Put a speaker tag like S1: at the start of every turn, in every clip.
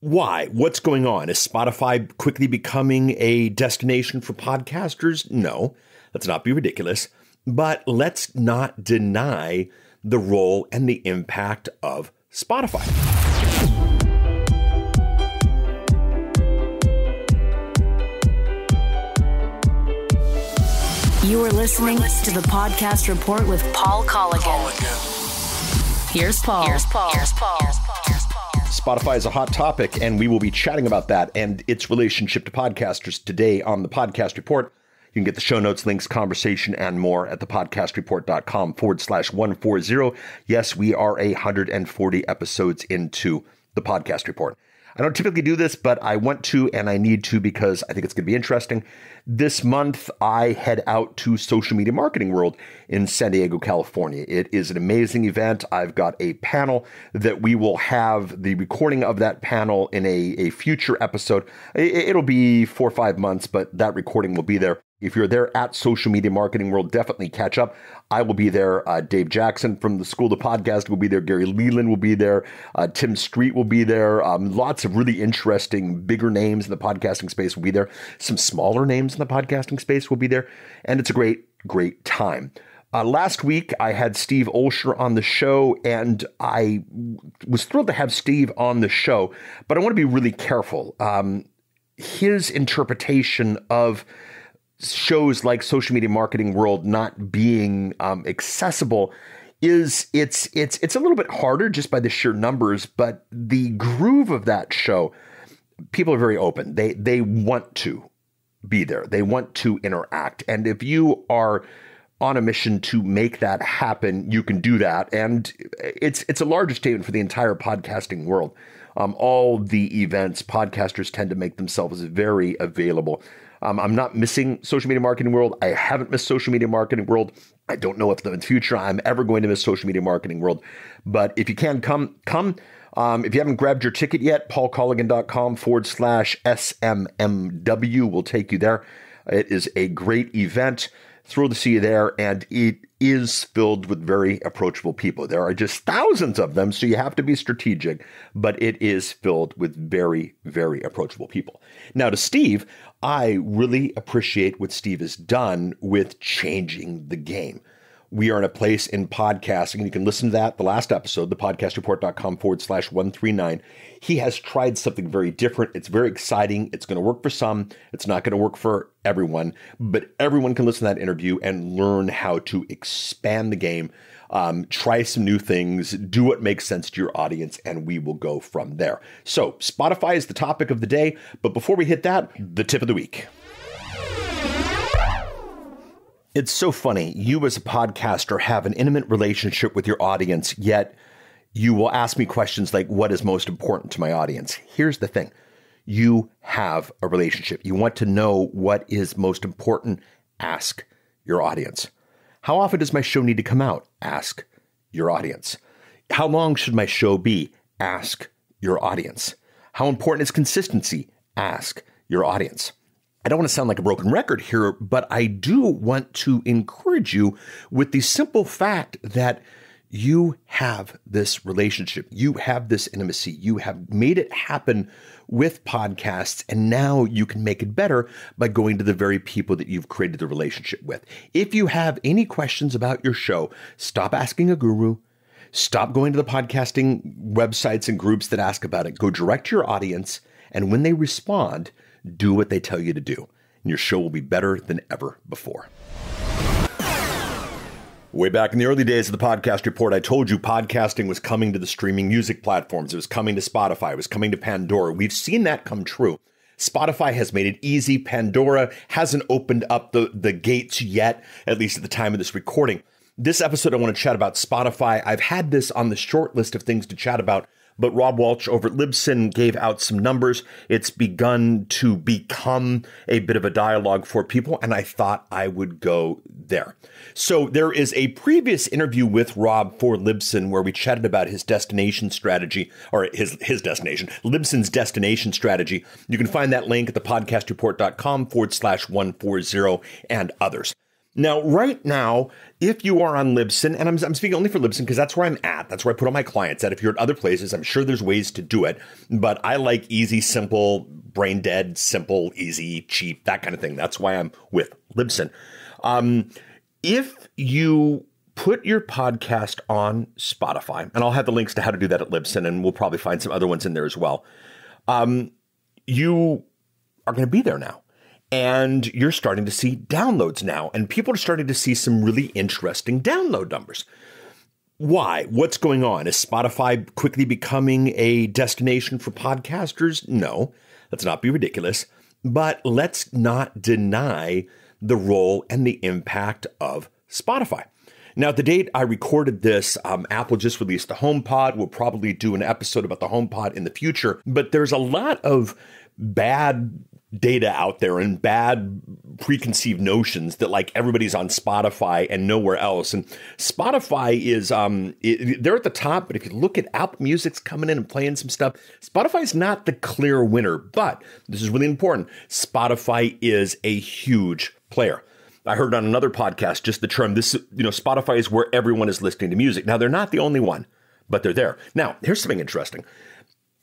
S1: Why? What's going on? Is Spotify quickly becoming a destination for podcasters? No, let's not be ridiculous. But let's not deny the role and the impact of Spotify.
S2: You are listening to the Podcast Report with Paul Colligan. Here's Paul.
S1: Spotify is a hot topic, and we will be chatting about that and its relationship to podcasters today on the Podcast Report. You can get the show notes, links, conversation, and more at thepodcastreport.com/140. Yes, we are 140 episodes into the Podcast Report. I don't typically do this, but I want to and I need to because I think it's going to be interesting. This month, I head out to Social Media Marketing World in San Diego, California. It is an amazing event. I've got a panel that we will have the recording of that panel in a future episode. It'll be 4 or 5 months, but that recording will be there. If you're there at Social Media Marketing World, definitely catch up. I will be there. Dave Jackson from the School of Podcast will be there. Gary Leland will be there. Tim Street will be there. Lots of really interesting, bigger names in the podcasting space will be there. Some smaller names in the podcasting space will be there. And it's a great, great time. Last week, I had Steve Olsher on the show, and I was thrilled to have Steve on the show. But I want to be really careful. His interpretation of shows like Social Media Marketing World not being accessible it's a little bit harder just by the sheer numbers, but the groove of that show, people are very open. They want to be there. They want to interact. And if you are on a mission to make that happen, you can do that. And it's a larger statement for the entire podcasting world. All the events, podcasters tend to make themselves very available. I'm not missing Social Media Marketing World. I haven't missed Social Media Marketing World. I don't know if in the future I'm ever going to miss Social Media Marketing World. But if you can come. If you haven't grabbed your ticket yet, paulcolligan.com/SMMW will take you there. It is a great event. Thrilled to see you there. And it is filled with very approachable people. There are just thousands of them, so you have to be strategic, but it is filled with very, very approachable people. Now to Steve, I really appreciate what Steve has done with changing the game. We are in a place in podcasting, and you can listen to that, the last episode, thepodcastreport.com/139. He has tried something very different. It's very exciting. It's going to work for some. It's not going to work for everyone, but everyone can listen to that interview and learn how to expand the game, try some new things, do what makes sense to your audience, and we will go from there. So Spotify is the topic of the day, but before we hit that, the tip of the week. It's so funny. You as a podcaster have an intimate relationship with your audience, yet you will ask me questions like, what is most important to my audience? Here's the thing. You have a relationship. You want to know what is most important. Ask your audience. How often does my show need to come out? Ask your audience. How long should my show be? Ask your audience. How important is consistency? Ask your audience. I don't want to sound like a broken record here, but I do want to encourage you with the simple fact that you have this relationship. You have this intimacy. You have made it happen with podcasts, and now you can make it better by going to the very people that you've created the relationship with. If you have any questions about your show, stop asking a guru. Stop going to the podcasting websites and groups that ask about it. Go direct to your audience, and when they respond, do what they tell you to do, and your show will be better than ever before. Way back in the early days of the Podcast Report, I told you podcasting was coming to the streaming music platforms. It was coming to Spotify. It was coming to Pandora. We've seen that come true. Spotify has made it easy. Pandora hasn't opened up the gates yet, at least at the time of this recording. This episode, I want to chat about Spotify. I've had this on the short list of things to chat about, but Rob Walsh over at Libsyn gave out some numbers. It's begun to become a bit of a dialogue for people, and I thought I would go there. So there is a previous interview with Rob for Libsyn where we chatted about his destination strategy, or his destination, Libsyn's destination strategy. You can find that link at thepodcastreport.com/140 and others. Now, right now, if you are on Libsyn, and I'm speaking only for Libsyn because that's where I'm at, that's where I put all my clients at. If you're at other places, I'm sure there's ways to do it, but I like easy, simple, brain dead, simple, easy, cheap, that kind of thing. That's why I'm with Libsyn. If you put your podcast on Spotify, and I'll have the links to how to do that at Libsyn, and we'll probably find some other ones in there as well. You are going to be there now. And you're starting to see downloads now, and people are starting to see some really interesting download numbers. Why? What's going on? Is Spotify quickly becoming a destination for podcasters? No, let's not be ridiculous, but let's not deny the role and the impact of Spotify. Now, at the date I recorded this, Apple just released the HomePod. We'll probably do an episode about the HomePod in the future, but there's a lot of bad data out there and bad preconceived notions that like everybody's on Spotify and nowhere else. And Spotify is, they're at the top, but if you look at Apple Music's coming in and playing some stuff, Spotify's not the clear winner, but this is really important. Spotify is a huge player. I heard on another podcast just the term, Spotify is where everyone is listening to music. Now, they're not the only one, but they're there. Now, here's something interesting.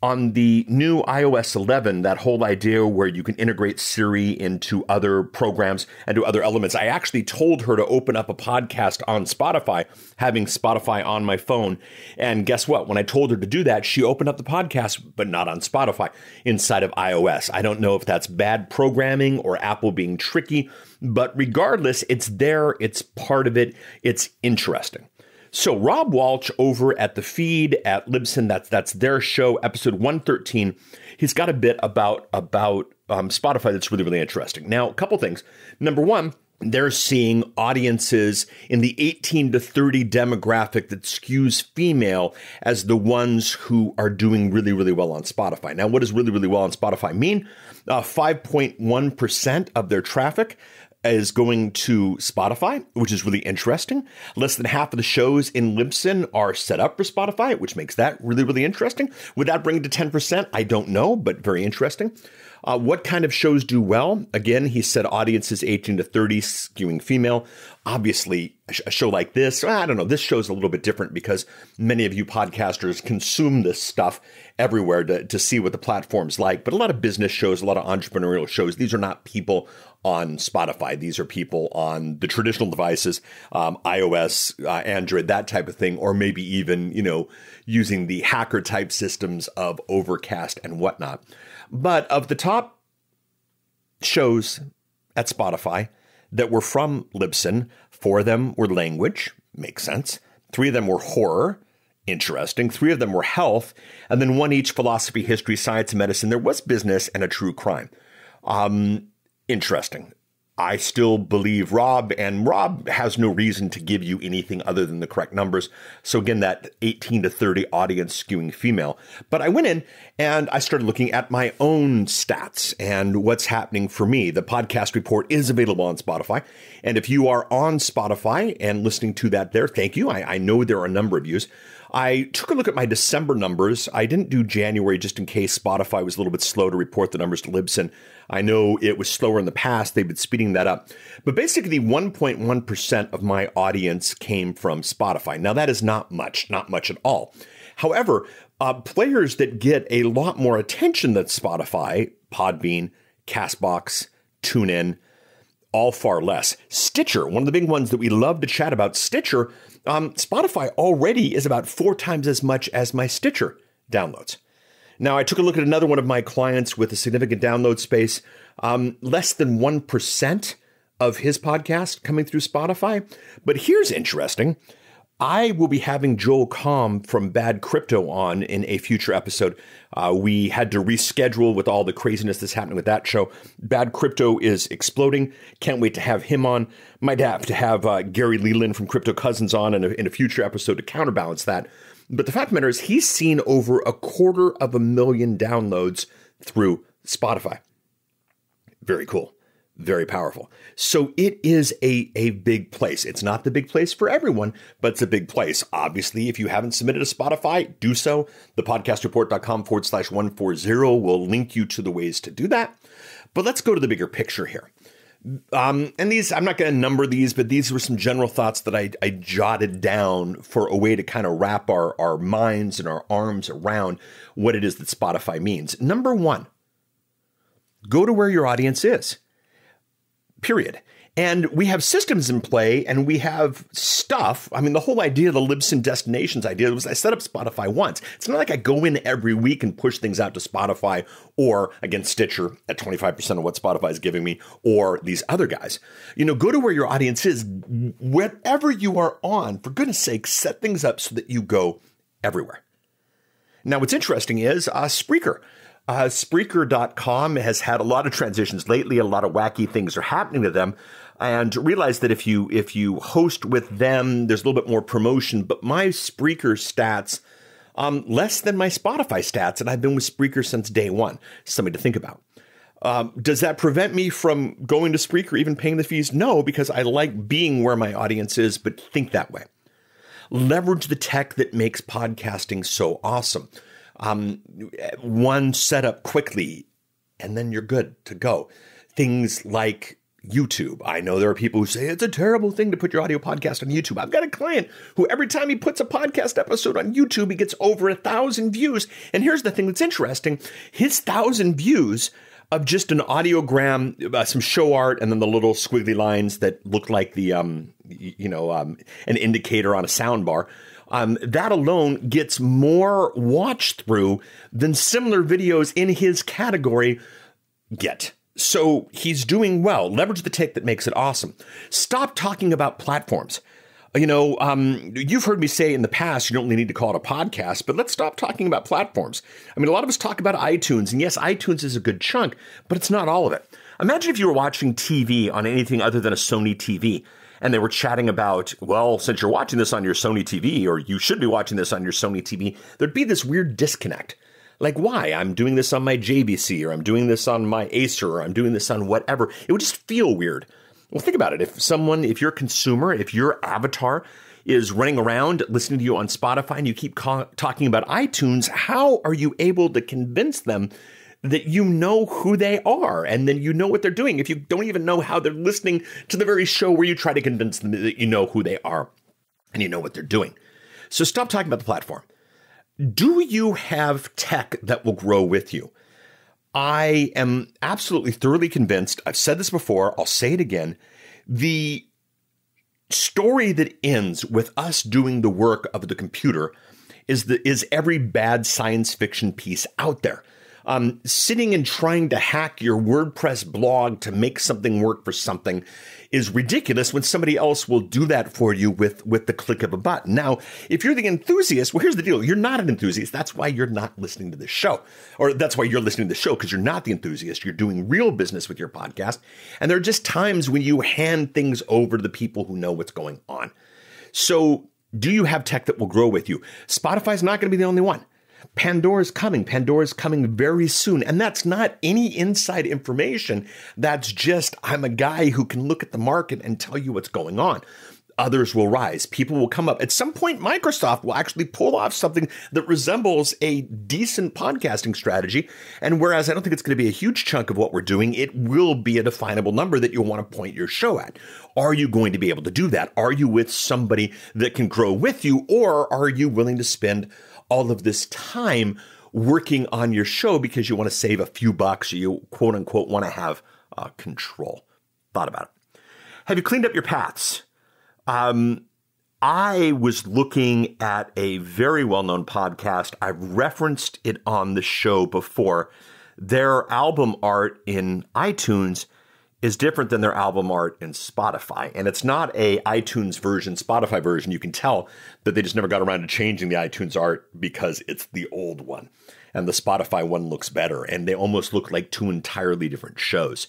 S1: On the new iOS 11, that whole idea where you can integrate Siri into other programs and to other elements, I actually told her to open up a podcast on Spotify, having Spotify on my phone. And guess what? When I told her to do that, she opened up the podcast, but not on Spotify, inside of iOS. I don't know if that's bad programming or Apple being tricky, but regardless, it's there. It's part of it. It's interesting. So Rob Walsh over at The Feed at Libsyn, that's their show, episode 113. He's got a bit about Spotify that's really, really interesting. Now, a couple things. Number one, they're seeing audiences in the 18 to 30 demographic that skews female as the ones who are doing really, really well on Spotify. Now, what does really, really well on Spotify mean? 5.1% of their traffic is going to Spotify, which is really interesting. Less than half of the shows in Libsyn are set up for Spotify, which makes that really, really interesting. Would that bring it to 10%? I don't know, but very interesting. What kind of shows do well? Again, he said audiences 18 to 30, skewing female. Obviously, a show like this, I don't know, this show's a little bit different because many of you podcasters consume this stuff everywhere to see what the platform's like. But a lot of business shows, a lot of entrepreneurial shows, these are not people on Spotify. These are people on the traditional devices, iOS, Android, that type of thing, or maybe even, using the hacker type systems of Overcast and whatnot. But of the top shows at Spotify that were from Libsyn, 4 of them were language, makes sense. 3 of them were horror, interesting. 3 of them were health, and then 1 each philosophy, history, science, and medicine. There was business and a true crime. Interesting. I still believe Rob, and Rob has no reason to give you anything other than the correct numbers. So again, that 18 to 30 audience skewing female. But I went in and I started looking at my own stats and what's happening for me. The podcast report is available on Spotify. And if you are on Spotify and listening to that there, thank you. I know there are a number of yous. I took a look at my December numbers. I didn't do January just in case Spotify was a little bit slow to report the numbers to Libsyn. I know it was slower in the past. They've been speeding that up. But basically 1.1% of my audience came from Spotify. Now, that is not much at all. However, players that get a lot more attention than Spotify, Podbean, Castbox, TuneIn, all far less. Stitcher, one of the big ones that we love to chat about, Stitcher, Spotify already is about 4 times as much as my Stitcher downloads. Now, I took a look at another one of my clients with a significant download space, less than 1% of his podcast coming through Spotify. But here's interesting. I will be having Joel Comm from Bad Crypto on in a future episode. We had to reschedule with all the craziness that's happening with that show. Bad Crypto is exploding. Can't wait to have him on. Might have to have Gary Leland from Crypto Cousins on in a future episode to counterbalance that. But the fact of the matter is he's seen over 250,000 downloads through Spotify. Very cool. Very powerful. So it is a big place. It's not the big place for everyone, but it's a big place. Obviously, if you haven't submitted to Spotify, do so. Thepodcastreport.com/140 will link you to the ways to do that. But let's go to the bigger picture here. And these, I'm not going to number these, but these were some general thoughts that I jotted down for a way to kind of wrap our minds and our arms around what it is that Spotify means. Number one, go to where your audience is, period. And we have systems in play and we have stuff. I mean, the whole idea of the Libsyn Destinations idea was I set up Spotify once. It's not like I go in every week and push things out to Spotify or, again, Stitcher at 25% of what Spotify is giving me, or these other guys. Go to where your audience is. Wherever you are on, for goodness sake, set things up so that you go everywhere. Now, what's interesting is Spreaker. Spreaker.com has had a lot of transitions lately. A lot of wacky things are happening to them. And realize that if you host with them, there's a little bit more promotion. But my Spreaker stats, less than my Spotify stats. And I've been with Spreaker since day one. Something to think about. Does that prevent me from going to Spreaker, even paying the fees? No, because I like being where my audience is, but think that way. Leverage the tech that makes podcasting so awesome. One setup quickly, and then you're good to go. Things like YouTube. I know there are people who say it's a terrible thing to put your audio podcast on YouTube. I've got a client who every time he puts a podcast episode on YouTube, he gets over 1,000 views. And here's the thing that's interesting. His 1,000 views of just an audiogram, some show art, and then the little squiggly lines that look like the, an indicator on a sound bar. That alone gets more watch through than similar videos in his category get. So he's doing well. Leverage the tech that makes it awesome. Stop talking about platforms. You've heard me say in the past, you don't really need to call it a podcast, but let's stop talking about platforms. I mean, a lot of us talk about iTunes, and yes, iTunes is a good chunk, but it's not all of it. Imagine if you were watching TV on anything other than a Sony TV, and they were chatting about, well, since you're watching this on your Sony TV, or you should be watching this on your Sony TV, there'd be this weird disconnect. Like, why? I'm doing this on my JVC, or I'm doing this on my Acer, or I'm doing this on whatever. It would just feel weird. Well, think about it. If you're a consumer, if your avatar is running around listening to you on Spotify and you keep talking about iTunes, how are you able to convince them that you know who they are and then you know what they're doing if you don't even know how they're listening to the very show where you try to convince them that you know who they are and you know what they're doing? So stop talking about the platform. Do you have tech that will grow with you? I am absolutely thoroughly convinced. I've said this before. I'll say it again. The story that ends with us doing the work of the computer is every bad science fiction piece out there. Sitting and trying to hack your WordPress blog to make something work for something is ridiculous when somebody else will do that for you with the click of a button. Now, if you're the enthusiast, well, here's the deal. You're not an enthusiast. That's why you're not listening to this show. Or that's why you're listening to the show, because you're not the enthusiast. You're doing real business with your podcast. And there are just times when you hand things over to the people who know what's going on. So do you have tech that will grow with you? Spotify's not going to be the only one. Pandora's coming. Pandora's coming very soon. And that's not any inside information. That's just, I'm a guy who can look at the market and tell you what's going on. Others will rise. People will come up. At some point, Microsoft will actually pull off something that resembles a decent podcasting strategy. And whereas I don't think it's going to be a huge chunk of what we're doing, it will be a definable number that you'll want to point your show at. Are you going to be able to do that? Are you with somebody that can grow with you? Or are you willing to spend all of this time working on your show because you want to save a few bucks or you quote unquote want to have control? Thought about it. Have you cleaned up your paths? I was looking at a very well-known podcast. I've referenced it on the show before. Their album art in iTunes is different than their album art in Spotify. And it's not a iTunes version, Spotify version. You can tell that they just never got around to changing the iTunes art because it's the old one. And the Spotify one looks better. And they almost look like two entirely different shows.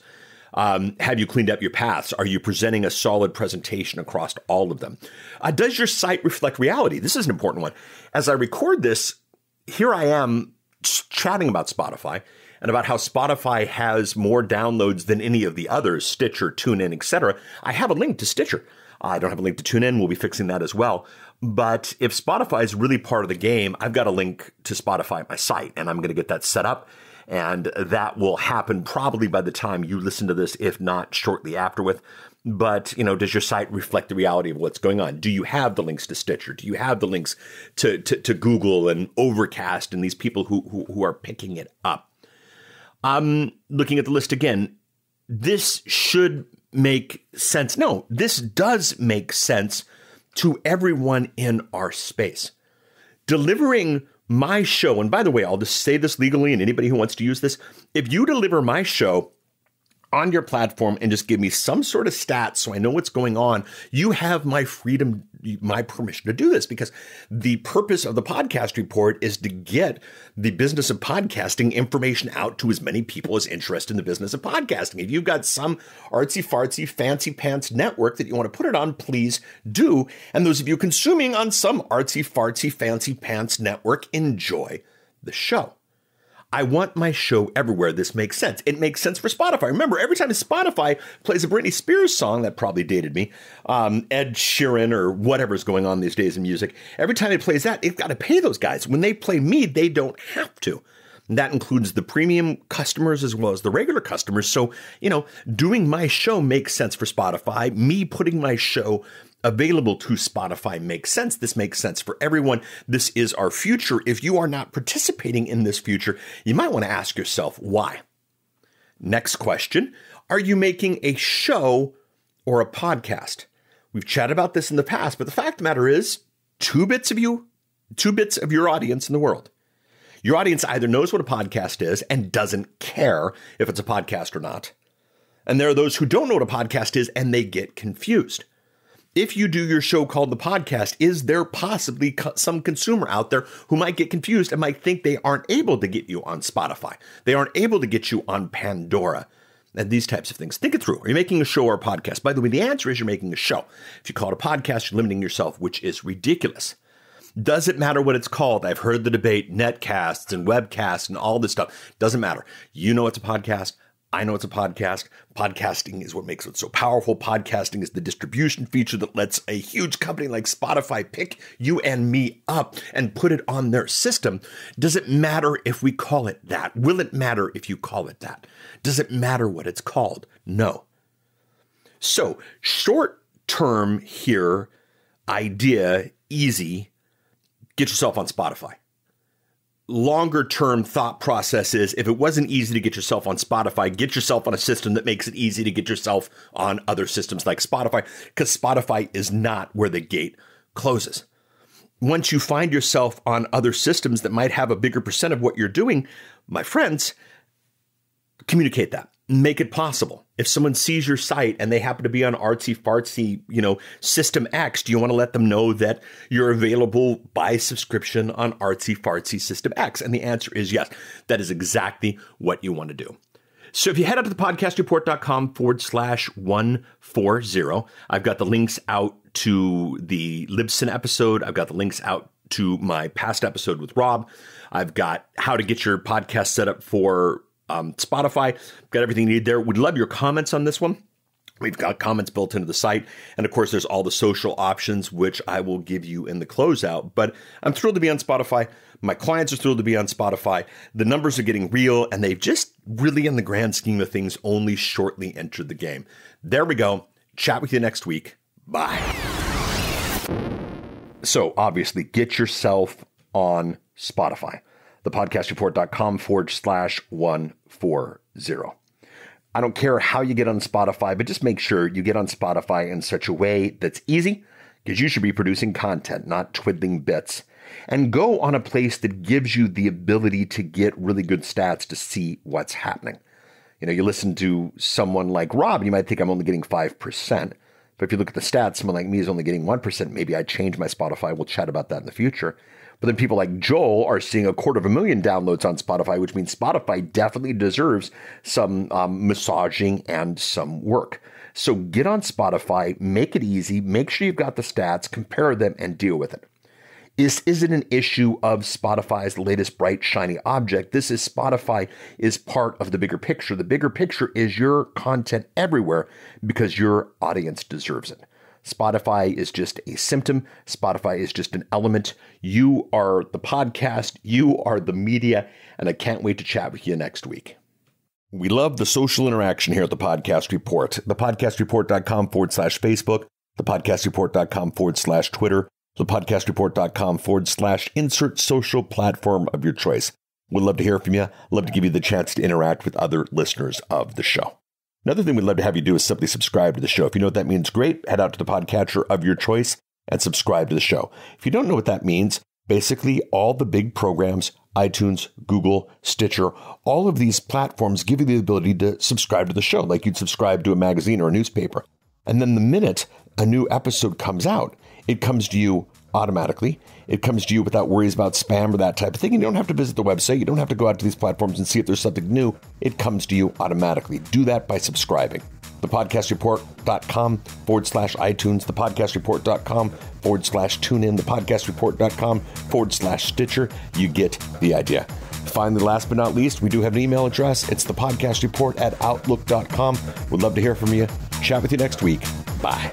S1: Have you cleaned up your paths? Are you presenting a solid presentation across all of them? Does your site reflect reality? This is an important one. As I record this, here I am chatting about Spotify and about how Spotify has more downloads than any of the others, Stitcher, TuneIn, etc. I have a link to Stitcher. I don't have a link to TuneIn. We'll be fixing that as well. But if Spotify is really part of the game, I've got a link to Spotify at my site, and I'm going to get that set up. And that will happen probably by the time you listen to this, if not shortly afterward. But, does your site reflect the reality of what's going on? Do you have the links to Stitcher? Do you have the links to Google and Overcast and these people who are picking it up? I'm looking at the list again. This should make sense. No, this does make sense to everyone in our space. Delivering my show, and by the way, I'll just say this legally, and anybody who wants to use this, if you deliver my show on your platform and just give me some sort of stats so I know what's going on, you have my freedom, my permission to do this, because the purpose of the podcast report is to get the business of podcasting information out to as many people as interested in the business of podcasting. If you've got some artsy fartsy fancy pants network that you want to put it on, please do. And those of you consuming on some artsy fartsy fancy pants network, enjoy the show. I want my show everywhere. This makes sense. It makes sense for Spotify. Remember, every time Spotify plays a Britney Spears song, that probably dated me, Ed Sheeran or whatever's going on these days in music, every time it plays that, they've got to pay those guys. When they play me, they don't have to. And that includes the premium customers as well as the regular customers. So, doing my show makes sense for Spotify. Me putting my show available to Spotify makes sense. This makes sense for everyone. This is our future. If you are not participating in this future, you might want to ask yourself why. Next question. Are you making a show or a podcast? We've chatted about this in the past, but the fact of the matter is, two bits of your audience in the world. Your audience either knows what a podcast is and doesn't care if it's a podcast or not. And there are those who don't know what a podcast is and they get confused. If you do your show called The Podcast, is there possibly some consumer out there who might get confused and might think they aren't able to get you on Spotify? They aren't able to get you on Pandora and these types of things. Think it through. Are you making a show or a podcast? By the way, the answer is you're making a show. If you call it a podcast, you're limiting yourself, which is ridiculous. Does it matter what it's called? I've heard the debate, netcasts and webcasts and all this stuff. Doesn't matter. You know it's a podcast. I know it's a podcast. Podcasting is what makes it so powerful. Podcasting is the distribution feature that lets a huge company like Spotify pick you and me up and put it on their system. Does it matter if we call it that? Will it matter if you call it that? Does it matter what it's called? No. So short term here, idea, easy, get yourself on Spotify. Longer term thought process is, if it wasn't easy to get yourself on Spotify, get yourself on a system that makes it easy to get yourself on other systems like Spotify, because Spotify is not where the gate closes. Once you find yourself on other systems that might have a bigger percent of what you're doing, my friends, communicate that. Make it possible. If someone sees your site and they happen to be on artsy fartsy, System X, do you want to let them know that you're available by subscription on artsy fartsy System X? And the answer is yes. That is exactly what you want to do. So if you head up to thepodcastreport.com/140, I've got the links out to the Libsyn episode. I've got the links out to my past episode with Rob. I've got how to get your podcast set up for Spotify. Got everything you need there. We'd love your comments on this one. We've got comments built into the site. And of course, there's all the social options, which I will give you in the closeout. But I'm thrilled to be on Spotify. My clients are thrilled to be on Spotify. The numbers are getting real, and they've just really, in the grand scheme of things, only shortly entered the game. There we go. Chat with you next week. Bye. So obviously, get yourself on Spotify. thepodcastreport.com/140. I don't care how you get on Spotify, but just make sure you get on Spotify in such a way that's easy, because you should be producing content, not twiddling bits. And go on a place that gives you the ability to get really good stats to see what's happening. You listen to someone like Rob, and you might think I'm only getting 5%. But if you look at the stats, someone like me is only getting 1%. Maybe I change my Spotify. We'll chat about that in the future. But then people like Joel are seeing 250,000 downloads on Spotify, which means Spotify definitely deserves some massaging and some work. So get on Spotify, make it easy, make sure you've got the stats, compare them, and deal with it. This isn't an issue of Spotify's latest bright, shiny object. This is Spotify is part of the bigger picture. The bigger picture is your content everywhere because your audience deserves it. Spotify is just a symptom. Spotify is just an element. You are the podcast. You are the media. And I can't wait to chat with you next week. We love the social interaction here at the Podcast Report. Thepodcastreport.com/Facebook, thepodcastreport.com/Twitter, thepodcastreport.com/insert social platform of your choice. We'd love to hear from you. Love to give you the chance to interact with other listeners of the show. Another thing we'd love to have you do is simply subscribe to the show. If you know what that means, great. Head out to the podcatcher of your choice and subscribe to the show. If you don't know what that means, basically all the big programs, iTunes, Google, Stitcher, all of these platforms give you the ability to subscribe to the show like you'd subscribe to a magazine or a newspaper. And then the minute a new episode comes out, it comes to you automatically. It comes to you without worries about spam or that type of thing. You don't have to visit the website. You don't have to go out to these platforms and see if there's something new. It comes to you automatically. Do that by subscribing. Thepodcastreport.com/iTunes, thepodcastreport.com/TuneIn, thepodcastreport.com/Stitcher. You get the idea. Finally, last but not least, we do have an email address. It's thepodcastreport@outlook.com. We'd love to hear from you. Chat with you next week. Bye.